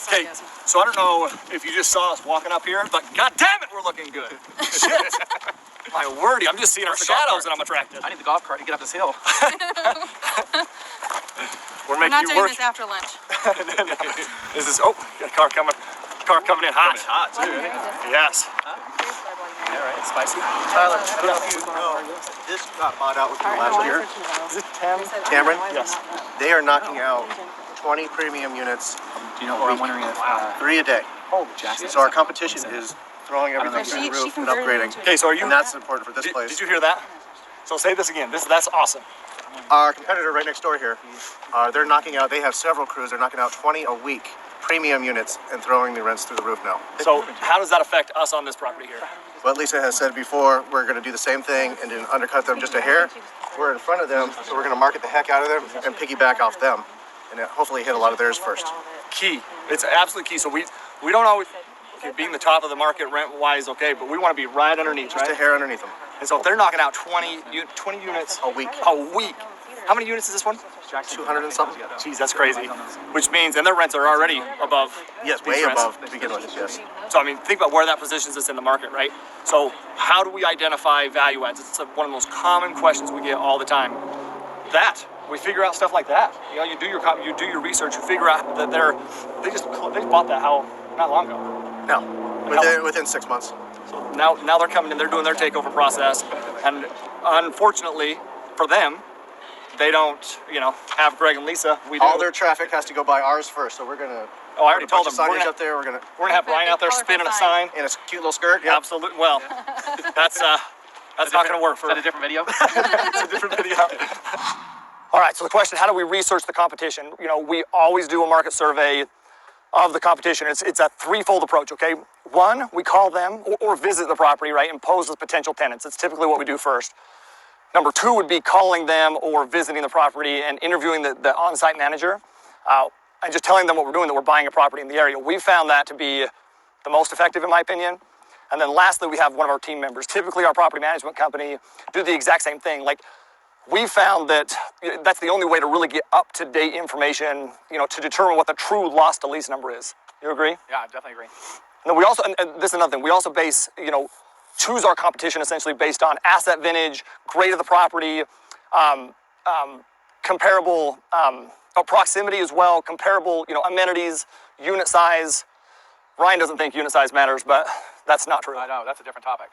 sarcasm. So I don't know if you just saw us walking up here, but god damn it, we're looking good. Shit. My wordy, I'm just seeing our shadows and I'm attracted. I need the golf cart to get up this hill. We're making not you doing work. this after lunch. This is, oh, got a car coming in hot. It's hot too, isn't it? Yes. Yeah, right. It's spicy. Tyler, I don't know if you know, this got bought out within the last year. Is it Cameron? Yes. They are knocking out 20 premium units, Do you know what I'm wondering if 3 a day. Oh, Jackson? So our competition is throwing everything through the roof and upgrading. okay, so are you, And that's important for this place. did you hear that? So say this again, that's awesome. Our competitor right next door here, they're knocking out, they have several crews, they're knocking out 20 a week premium units and throwing the rents through the roof now. So how does that affect us on this property here? What Lisa has said before, we're going to do the same thing and then undercut them just a hair. We're in front of them, so we're going to market the heck out of them and piggyback off them and hopefully hit a lot of theirs first. Key. It's absolutely key. So we don't always, okay, being the top of the market rent-wise, okay, but we want to be right underneath, Just a right? hair underneath them. And so if they're knocking out 20 units A week. how many units is this one? 200 and something? Jeez, that's crazy. Which means, and their rents are already above. Yes, these way rents. above to begin with, yes. So I mean, think about where that positions us in the market, right? So how do we identify value adds? It's one of the most common questions we get all the time. That we figure out stuff like that. You know, you do your research, you figure out that they bought that how not long ago. No, within 6 months. So now they're coming in, they're doing their takeover process, and unfortunately for them, they don't, have Greg and Lisa. We do. All their traffic has to go by ours first, so we're gonna. Oh, I already told them. Signage up there. We're gonna have Ryan out there spinning a sign. in a cute little skirt. Yeah. Absolutely. Well, that's not going to work for. Is that a different video? It's a different video. All right. So the question: how do we research the competition? We always do a market survey of the competition. It's a threefold approach. Okay. One, we call them or visit the property, right, and pose as potential tenants. It's typically what we do first. Number two would be calling them or visiting the property and interviewing the on-site manager and just telling them what we're doing, that we're buying a property in the area. We found that to be the most effective, in my opinion. And then lastly, we have one of our team members, typically our property management company, do the exact same thing. Like, we found that that's the only way to really get up-to-date information, to determine what the true loss to lease number is. You agree? Yeah, I definitely agree. And we also, and this is another thing, we also base, choose our competition essentially based on asset vintage, grade of the property, comparable proximity as well, comparable, amenities, unit size. Ryan doesn't think unit size matters, but that's not true. I know, that's a different topic.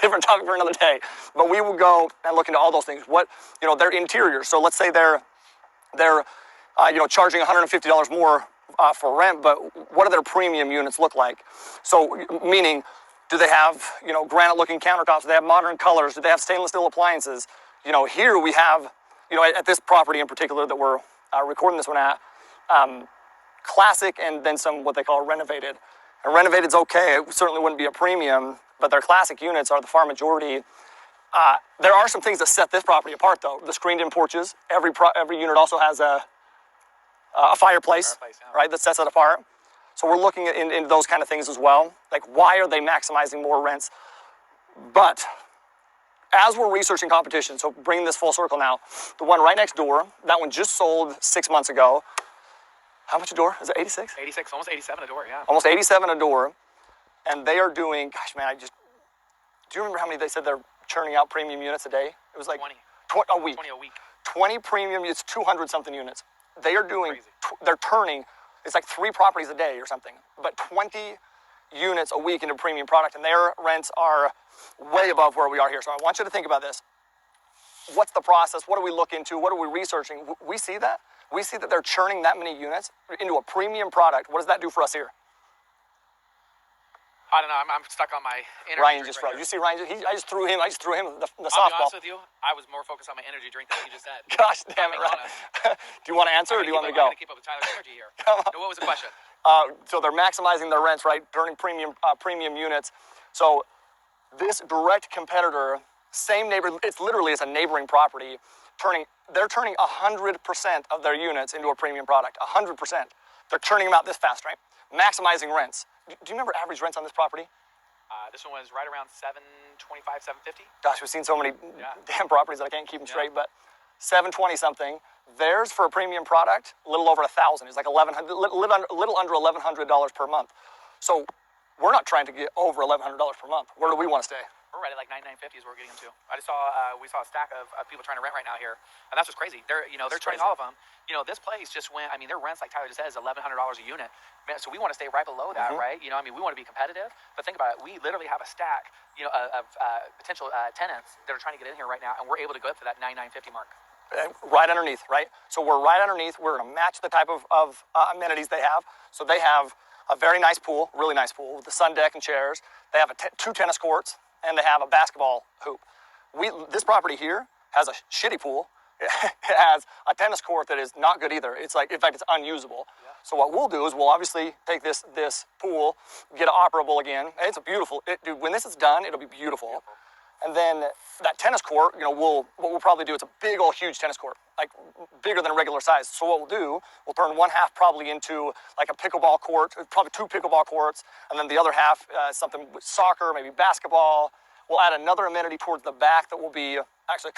Different topic for another day. But we will go and look into all those things. What, their interior. So let's say they're charging $150 more for rent, but what do their premium units look like? So meaning, do they have, granite-looking countertops? Do they have modern colors? Do they have stainless steel appliances? Here we have, at this property in particular that we're recording this one at, classic and then some what they call renovated. And renovated's okay. It certainly wouldn't be a premium, but their classic units are the far majority. There are some things that set this property apart, though. The screened-in porches. Every unit also has a fireplace, right, that sets it apart. So we're looking into those kind of things as well. Like, why are they maximizing more rents? But as we're researching competition, so bringing this full circle now, the one right next door, that one just sold 6 months ago. How much a door? Is it 86? 86, almost 87 a door, yeah. Almost 87 a door. And they are doing, gosh, man, do you remember how many they said they're churning out premium units a day? It was like 20 a week. 20 a week. 20 premium, it's 200 something units. They are doing, they're turning, it's like 3 properties a day or something, but 20 units a week into premium product, and their rents are way above where we are here. So I want you to think about this. What's the process? What do we look into? What are we researching? We see that. We see that they're churning that many units into a premium product. What does that do for us here? I don't know. I'm stuck on my energy Ryan drink just right froze. You see Ryan? I just threw him the I'll be softball. honest with you. I was more focused on my energy drink than what you just said. Gosh damn it, Ryan. Do you want to answer or do you want me to go? I'm going to keep up with Tyler's energy here. No, what was the question? So they're maximizing their rents, right? Turning premium units. So this direct competitor, same neighbor, it's a neighboring property, they're turning 100% of their units into a premium product. 100%. They're churning them out this fast, right? Maximizing rents. Do you remember average rents on this property? This one was right around $725, $750. Gosh, we've seen so many damn properties that I can't keep them straight, but $720 something. Theirs for a premium product, a little over $1,000. It's like $1,100, little under $1,100 per month. So we're not trying to get over $1,100 per month. Where do we want to stay? We're right at like 9,950 is where we're getting them to. I just saw we saw a stack of people trying to rent right now here, and that's what's crazy. They're turning all of them. This place just went. I mean, their rents, like Tyler just said, is $1,100 a unit. Man, so we want to stay right below that, right? We want to be competitive. But think about it. We literally have a stack, of potential tenants that are trying to get in here right now, and we're able to go up to that 9,950 mark. Right underneath, right? So we're right underneath. We're going to match the type of amenities they have. So they have a very nice pool, really nice pool with the sun deck and chairs. They have 2 tennis courts, and they have a basketball hoop. This property here has a shitty pool. It has a tennis court that is not good either. It's like, in fact, it's unusable. Yeah. So what we'll do is we'll obviously take this pool, get it operable again. It's a beautiful, dude, when this is done, it'll be beautiful. And then that tennis court, what we'll probably do, it's a big old huge tennis court, like bigger than a regular size. So what we'll do, we'll turn one half probably into like a pickleball court, probably 2 pickleball courts, and then the other half, something with soccer, maybe basketball. We'll add another amenity towards the back that will be actually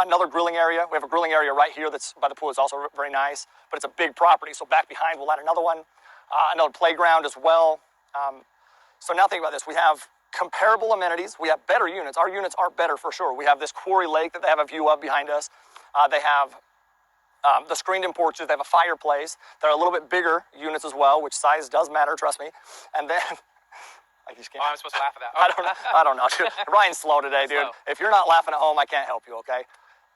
another grilling area. We have a grilling area right here that's by the pool. It's also very nice, but it's a big property. So back behind, we'll add another one, another playground as well. So now think about this. We have comparable amenities. We have better units. Our units are better for sure. We have this quarry lake that they have a view of behind us. They have the screened-in porches. They have a fireplace. They're a little bit bigger units as well, which size does matter, trust me. And then, I'm supposed to laugh at that. I don't know, dude. Ryan's slow today, dude. Slow. If you're not laughing at home, I can't help you, okay?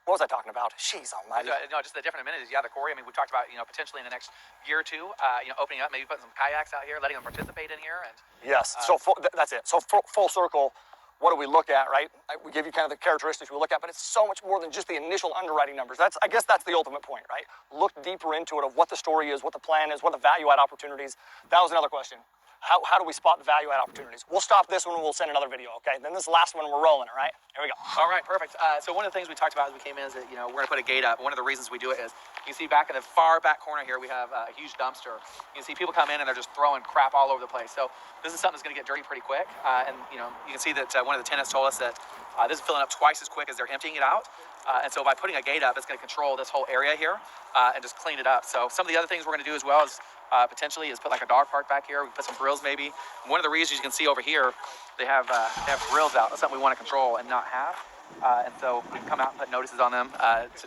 What was I talking about? Jeez almighty. No, just the different amenities. Yeah, the quarry. I mean, we talked about, potentially in the next year or two, opening up, maybe putting some kayaks out here, letting them participate in here. And yes, so that's it. So full circle, what do we look at, right? We give you kind of the characteristics we look at, but it's so much more than just the initial underwriting numbers. I guess that's the ultimate point, right? Look deeper into it of what the story is, what the plan is, what the value add opportunities. That was another question. How do we spot the value add opportunities? We'll stop this one and we'll send another video, okay? Then this last one, we're rolling, all right? Here we go. All right, perfect. So one of the things we talked about as we came in is that, we're going to put a gate up. One of the reasons we do it is, you can see back in the far back corner here, we have a huge dumpster. You can see people come in and they're just throwing crap all over the place. So this is something that's going to get dirty pretty quick. And, you can see that one of the tenants told us that this is filling up twice as quick as they're emptying it out. And so by putting a gate up, it's going to control this whole area here and just clean it up. So some of the other things we're going to do as well is potentially is put like a dog park back here. We put some grills maybe. And one of the reasons you can see over here, they have grills out. That's something we want to control and not have. And so we can come out and put notices on them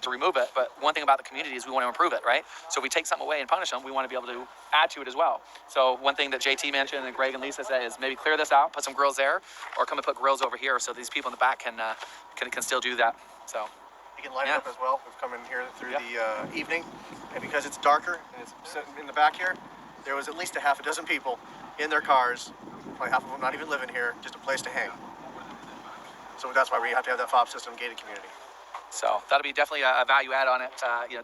to remove it. But one thing about the community is we want to improve it, right? So if we take something away and punish them, we want to be able to add to it as well. So one thing that JT mentioned and Greg and Lisa said is maybe clear this out, put some grills there, or come and put grills over here so these people in the back can still do that. So. You can light it up as well. We've come in here through the evening, and because it's darker and it's sitting in the back here, there was at least a half a dozen people in their cars, probably half of them not even living here, just a place to hang. So that's why we have to have that fob system gated community. So that'll be definitely a value add on it.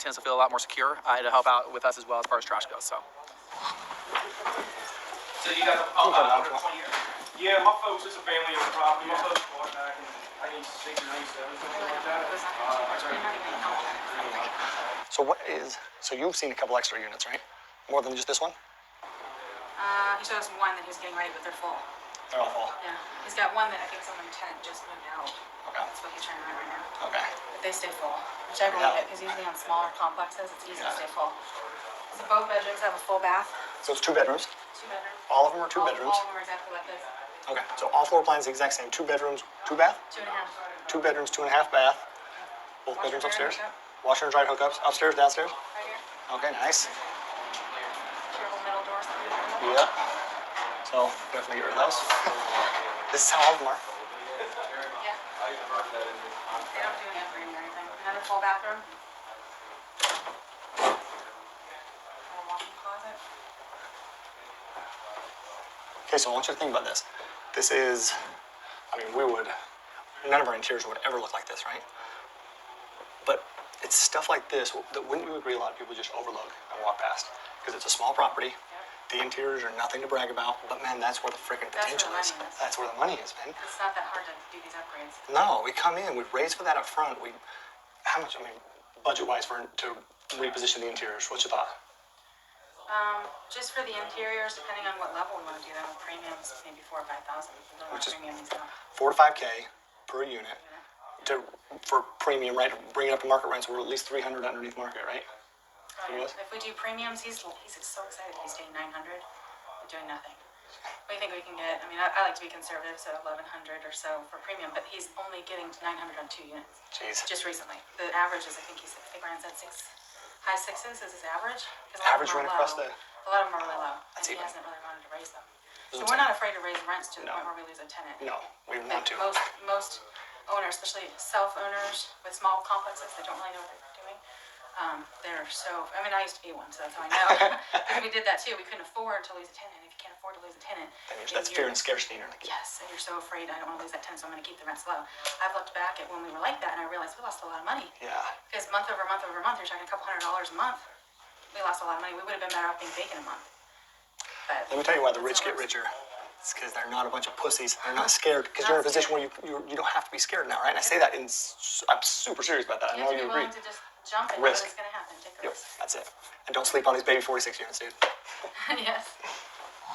Tends to feel a lot more secure. It'll help out with us as well as far as trash goes. So you guys have over 20 years? Yeah, my folks, it's a family-owned property. My folks bought back in 96 or 97, something like that. So you've seen a couple extra units, right? More than just this one? He showed us one that he's getting ready, but they're full. They're all full? Yeah. He's got one that I think someone tenant just moved out. Okay. That's what he's trying to rent right now. Okay. But they stay full, which I believe it, because usually on smaller complexes, it's easy to stay full. So both bedrooms have a full bath. So it's 2 bedrooms? 2 bedrooms. All of them are 2 bedrooms? All of them are exactly like this. Okay, so all floor plans the exact same. 2 bedrooms, 2 bath? 2.5. 2 bedrooms, 2.5 bath. Both bedrooms upstairs? Washer and dryer hookups. Upstairs, downstairs? Right here. Okay, nice. Triple middle doors. Yep. So definitely get rid of those. This is how all of them are. Yeah. They don't do any upgrading or anything. Another full bathroom. A walk-in closet. Okay, so I want you to think about this. This is, none of our interiors would ever look like this, right? But it's stuff like this that wouldn't you agree a lot of people just overlook and walk past? Because it's a small property. The interiors are nothing to brag about, but man, that's where the freaking potential is. That's where the money is, man. It's not that hard to do these upgrades. No, we come in, we raise for that up front. How much, budget-wise to reposition the interiors, what's your thought? Just for the interiors, depending on what level we want to do them, premiums maybe 4,000 or 5,000. Which is premium these now. 4 to 5K per unit. for premium, right? Bring it up to market rents. We're at least 300 underneath market, right? If we do premiums, he's so excited. He's staying 900, we're doing nothing. What do you think we can get? I mean, I like to be conservative, so 1100 or so for premium, but he's only getting to 900 on 2 units. Jeez. Just recently. The average is, I think Brian said high sixes is his average. Average rent across the... A lot of them are really low, and he hasn't really wanted to raise them. So we're not afraid to raise rents to the point where we lose a tenant. No, we want to. Most owners, especially self-owners with small complexes that don't really know what they're doing, they're so, I mean, I used to be one, so that's how I know. Because we did that too. We couldn't afford to lose a tenant. If you can't afford to lose a tenant, that's fear and scarcity. Yes, and you're so afraid, I don't want to lose that tenant, so I'm going to keep the rents low. I've looked back at when we were like that, and I realized we lost a lot of money. Yeah. Because month over month over month, you're talking a couple $100 a month. We lost a lot of money. We would have been better off being vacant a month. But let me tell you why the rich get richer. It's because they're not a bunch of pussies. They're not scared because you're in a position where you don't have to be scared now, right? And I say that I'm super serious about that. I know you agree. You have to be willing to just jump and risk. know what's going to happen. Take the risk. That's it. And don't sleep on these baby 46 units, dude. Yes.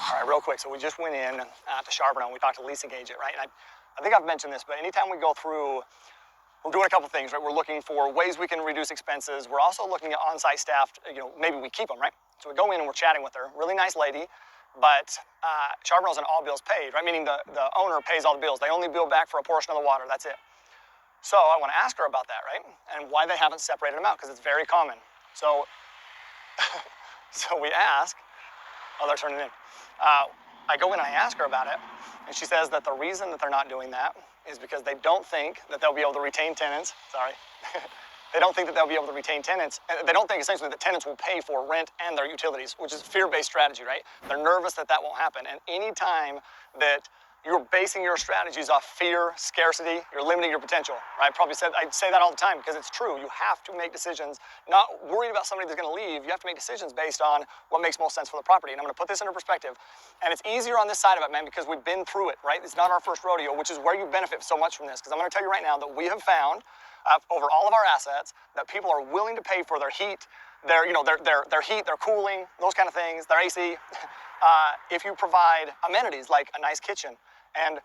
All right, real quick. So we just went in to Charbonneau and we talked to leasing agent, right? And I think I've mentioned this, but anytime we go through, we're doing a couple things, right? We're looking for ways we can reduce expenses. We're also looking at on-site staff. Maybe we keep them, right? So we go in and we're chatting with her. Really nice lady, but Charbonneau's an all bills paid, right? Meaning the owner pays all the bills. They only bill back for a portion of the water. That's it. So I want to ask her about that, right? And why they haven't separated them out, because it's very common. So, so we ask. Oh, they're turning in. I go in and I ask her about it, and she says that the reason that they're not doing that is because they don't think that they'll be able to retain tenants. Sorry. They don't think that they'll be able to retain tenants. They don't think essentially that tenants will pay for rent and their utilities, which is a fear-based strategy, right? They're nervous that that won't happen. And any time that you're basing your strategies off fear, scarcity, you're limiting your potential, right? I say that all the time because it's true. You have to make decisions, not worried about somebody that's gonna leave. You have to make decisions based on what makes most sense for the property. And I'm gonna put this into perspective. And it's easier on this side of it, man, because we've been through it, right? It's not our first rodeo, which is where you benefit so much from this. Because I'm gonna tell you right now that we have found over all of our assets that people are willing to pay for their heat, their heat, their cooling, those kind of things, their AC, if you provide amenities like a nice kitchen and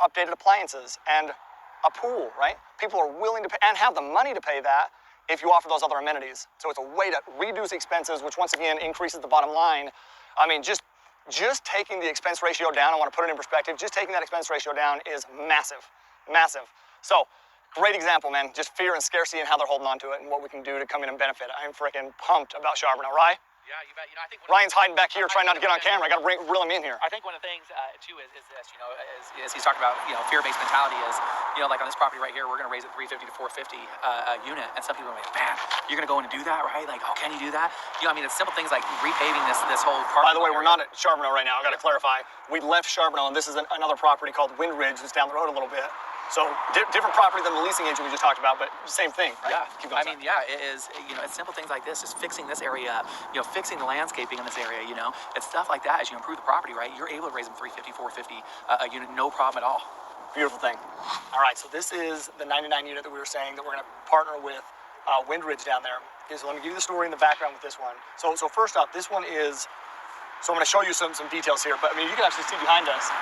updated appliances and a pool, right? People are willing to pay and have the money to pay that if you offer those other amenities. So it's a way to reduce expenses, which once again increases the bottom line. I mean, just taking the expense ratio down, I want to put it in perspective, just taking that expense ratio down is massive, massive. So great example, man. Just fear and scarcity and how they're holding on to it and what we can do to come in and benefit. I'm freaking pumped about Charbonneau, right? Yeah, you bet. I think Ryan's hiding back here trying not to get on camera. I got to reel him in here. I think one of the things too is this. As he's talking about, fear-based mentality is, like on this property right here, we're going to raise it 350 to 450 a unit, and some people are like, man, you're going to go in and do that, right? Like, oh, can you do that? It's simple things like repaving this whole park. By the way, we're not at Charbonneau right now. I got to clarify. We left Charbonneau, and this is another property called Wind Ridge, that's down the road a little bit. So different property than the leasing agent we just talked about, but same thing, right? Yeah. It is. It's simple things like this, just fixing this area up, fixing the landscaping in this area. It's stuff like that. As you improve the property, right, you're able to raise them 350, 450 a unit, no problem at all. Beautiful thing. All right, so this is the 99 unit that we were saying that we're going to partner with Wind Ridge down there. Okay, so let me give you the story in the background with this one. So first up, this one is. So I'm going to show you some details here, but I mean you can actually see behind us.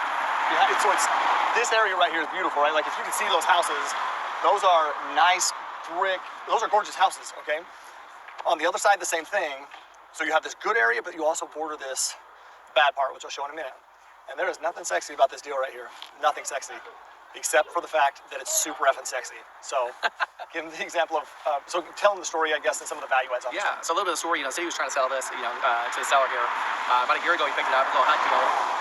So it's this area right here is beautiful, right? Like if you can see those houses, those are nice brick. Those are gorgeous houses, okay? On the other side, the same thing. So you have this good area, but you also border this bad part, which I'll show in a minute. And there is nothing sexy about this deal right here. Nothing sexy, except for the fact that it's super effing sexy. So give them the example of, so tell them the story, I guess, and some of the value adds on this. Yeah, so a little bit of the story, say he was trying to sell this, to the seller here. About a year ago, he picked it up, a little hunt ago.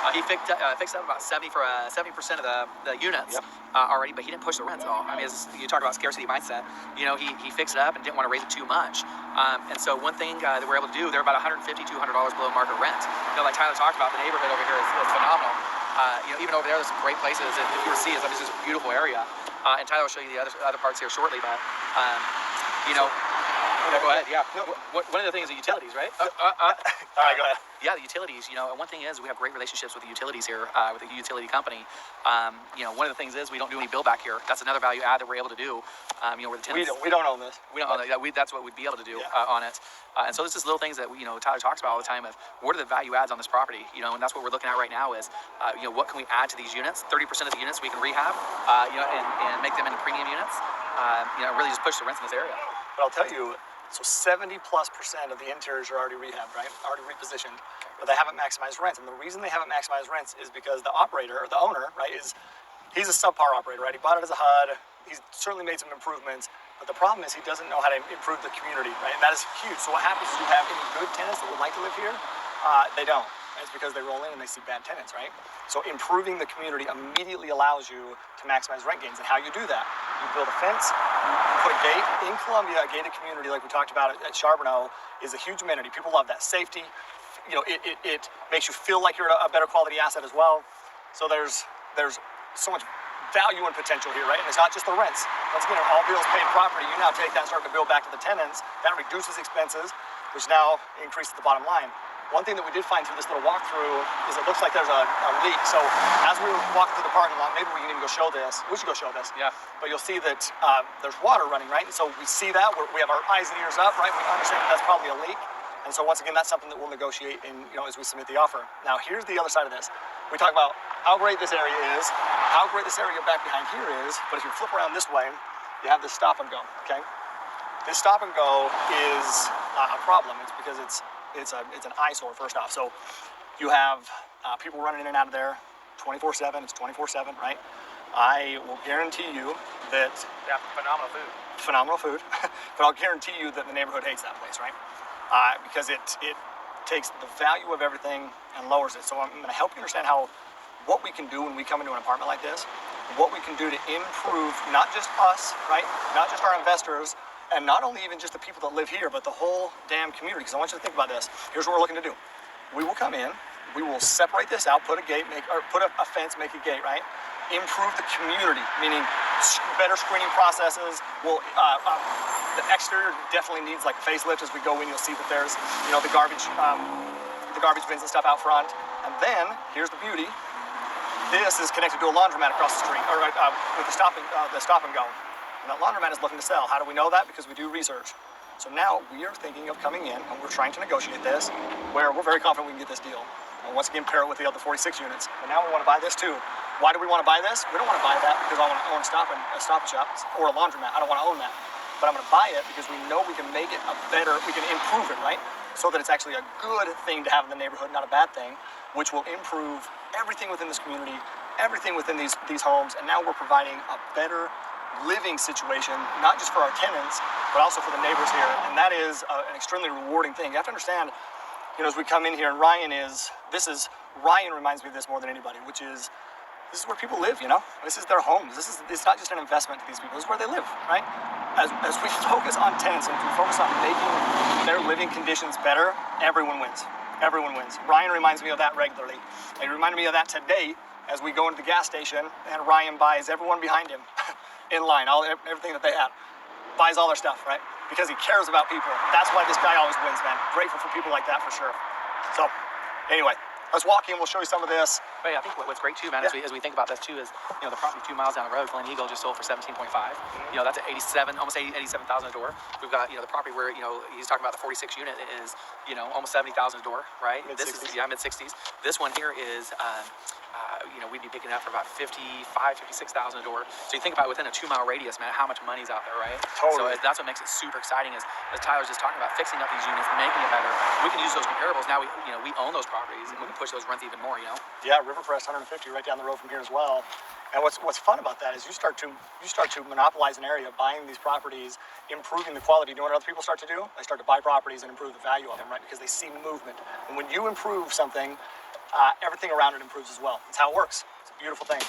He fixed up about 70% of the units already, but he didn't push the rents at all. I mean, you talk about scarcity mindset. He fixed it up and didn't want to raise it too much. And so one thing that we're able to do, they're about $150, $200 below market rent. Like Tyler talked about, the neighborhood over here is phenomenal. Even over there, there's some great places. If you were to see it, it's just a beautiful area. And Tyler will show you the other parts here shortly. But, Yeah, go ahead. Yeah. One of the things is utilities, right? All right, go ahead. Yeah, the utilities. One thing is we have great relationships with the utilities here, with the utility company. One of the things is we don't do any build back here. That's another value add that we're able to do. Where the tenants, We don't own this. we don't own that. That's what we'd be able to do on it. And so this is little things that Tyler talks about all the time of what are the value adds on this property. And that's what we're looking at right now is what can we add to these units? 30% of the units we can rehab, and make them into premium units. Really just push the rents in this area. But I'll tell you, so 70+% of the interiors are already rehabbed, right? Already repositioned, but they haven't maximized rents. And the reason they haven't maximized rents is because the operator, or the owner, right, he's a subpar operator, right? He bought it as a HUD. He's certainly made some improvements, but the problem is he doesn't know how to improve the community, right? And that is huge. So what happens is you have any good tenants that would like to live here, they don't. And it's because they roll in and they see bad tenants, right? So improving the community immediately allows you to maximize rent gains. And how you do that? You build a fence, you put a gate. In Columbia, a gated community like we talked about at Charbonneau is a huge amenity. People love that. Safety, it makes you feel like you're a better quality asset as well. So there's so much value and potential here, right? And it's not just the rents. Once again, all bills paid property, you now take that and start to bill back to the tenants. That reduces expenses, which now increases the bottom line. One thing that we did find through this little walkthrough is it looks like there's a leak. So as we were walking through the parking lot, maybe we can even go show this. We should go show this. Yeah. But you'll see that there's water running, right? And so we see that. We have our eyes and ears up, right? We understand that that's probably a leak. And so once again, that's something that we'll negotiate as we submit the offer. Now, here's the other side of this. We talk about how great this area is, how great this area back behind here is, but if you flip around this way, you have this stop and go, okay? This stop and go is a problem. It's because it's an eyesore, first off. So you have people running in and out of there 24/7. It's 24/7, right? I will guarantee you that phenomenal food, but I'll guarantee you that the neighborhood hates that place, right? Because it takes the value of everything and lowers it. So I'm going to help you understand what we can do when we come into an apartment like this, what we can do to improve not just us, right? Not just our investors, and not only even just the people that live here, but the whole damn community. Because I want you to think about this. Here's what we're looking to do. We will come in, we will separate this out, put a gate, put a fence, make a gate, right? Improve the community, meaning better screening processes. The exterior definitely needs like a facelift. As we go in, you'll see that there's, the garbage bins and stuff out front. And then here's the beauty. This is connected to a laundromat across the street, or with the stop and go. And that laundromat is looking to sell. How do we know that? Because we do research. So now we are thinking of coming in, and we're trying to negotiate this, where we're very confident we can get this deal. And once again, pair it with the other 46 units. But now we want to buy this too. Why do we want to buy this? We don't want to buy that because I want to own a stop and shop or a laundromat. I don't want to own that. But I'm going to buy it because we know we can make it we can improve it, right? So that it's actually a good thing to have in the neighborhood, not a bad thing, which will improve everything within this community, everything within these homes. And now we're providing a better living situation, not just for our tenants, but also for the neighbors here. And that is an extremely rewarding thing. You have to understand, as we come in here, and Ryan reminds me of this more than anybody, which is, this is where people live, This is their homes. It's not just an investment to these people. This is where they live, right? As we focus on tenants and we focus on making their living conditions better, everyone wins. Everyone wins. Ryan reminds me of that regularly. He reminded me of that today as we go into the gas station and Ryan buys everyone behind him in line, everything that they have. Buys all their stuff, right? Because he cares about people. That's why this guy always wins, man. Grateful for people like that for sure. So, anyway. Let's walk in, we'll show you some of this. But yeah, I think what's great too, man, as we think about this too, is the property 2 miles down the road, Glen Eagle just sold for 17.5. That's at almost 87,000 a door. We've got the property where he's talking about the 46 unit is almost 70,000 a door, right? Mid-60s. This is mid-60s. This one here is we'd be picking up for about 56,000 a door. So you think about within a 2 mile radius, man, how much money's out there, right? Totally. So that's what makes it super exciting is, as Tyler's just talking about, fixing up these units, making it better. We can use those comparables. Now we own those properties and we can push those rents even more, Yeah, Rivercrest 150 right down the road from here as well. And what's fun about that is you start to monopolize an area, buying these properties, improving the quality. You know what other people start to do? They start to buy properties and improve the value of them, right? Because they see movement. And when you improve something, everything around it improves as well. That's how it works. It's a beautiful thing.